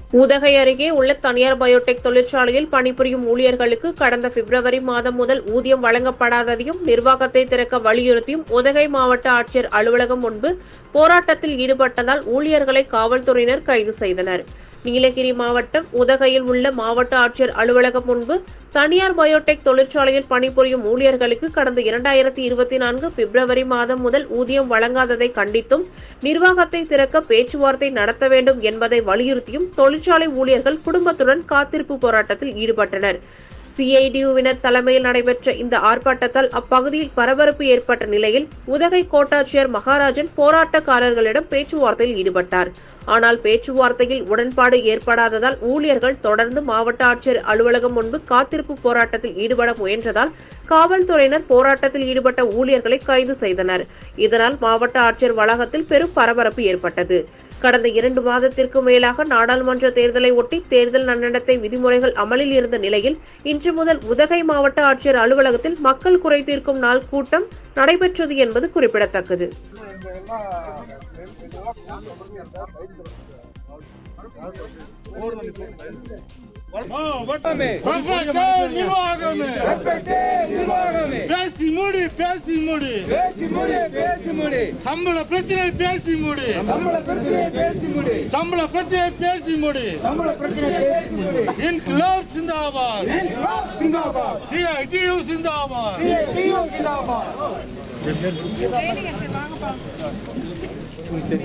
உதகை அருகே உள்ள தனியார் பயோடெக் தொழிற்சாலையில் பணிபுரியும் ஊழியர்களுக்கு கடந்த பிப்ரவரி மாதம் முதல் ஊதியம் வழங்கப்படாததையும் நிர்வாகத்தை திறக்க வலியுறுத்தியும் உதகை மாவட்ட ஆட்சியர் அலுவலகம் முன்பு போராட்டத்தில் ஈடுபட்டதால் ஊழியர்களை காவல்துறையினர் கைது செய்தனர். நீலகிரி மாவட்டம் உதகையில் உள்ள மாவட்ட ஆட்சியர் அலுவலகம் முன்பு தனியார் பயோடெக் தொழிற்சாலையில் பணிபுரியும் ஊழியர்களுக்கு கடந்த 2024 பிப்ரவரி மாதம் முதல் ஊதியம் வழங்காததை கண்டித்தும் நிர்வாகத்தை திறக்க பேச்சுவார்த்தை நடத்த வேண்டும் என்பதை வலியுறுத்தியும் தொழிற்சாலை ஊழியர்கள் குடும்பத்துடன் காத்திருப்பு போராட்டத்தில் ஈடுபட்டனர். சிஐடியுவினர் தலைமையில் நடைபெற்ற இந்த ஆர்ப்பாட்டத்தால் அப்பகுதியில் பரபரப்பு ஏற்பட்ட நிலையில் உதகை கோட்டாட்சியர் மகாராஜன் போராட்டக்காரர்களிடம் பேச்சுவார்த்தையில் ஈடுபட்டார். ஆனால் பேச்சுவார்த்தையில் உடன்பாடு ஏற்படாததால் ஊழியர்கள் தொடர்ந்து மாவட்ட ஆட்சியர் அலுவலகம் முன்பு காத்திருப்பு போராட்டத்தில் ஈடுபட முயன்றதால் காவல்துறையினர் போராட்டத்தில் ஈடுபட்ட ஊழியர்களை கைது செய்தனர். இதனால் மாவட்ட ஆட்சியர் வளாகத்தில் பெரும் பரபரப்பு ஏற்பட்டது. கடந்த 2 மாதத்திற்கு மேலாக நாடாளுமன்ற தேர்தலை ஒட்டி தேர்தல் நன்னடத்தை விதிமுறைகள் அமலில் இருந்த நிலையில் இன்று முதல் உதகை மாவட்ட ஆட்சியர் அலுவலகத்தில் மக்கள் குறை தீர்க்கும் நாள் கூட்டம் நடைபெற்றது என்பது குறிப்பிடத்தக்கது. சம்பள பிரச்சனை பேசி முடி. இன்குலாப் சிந்தாபாத். சிஐடியு சிந்தாபாத். கொஞ்சம்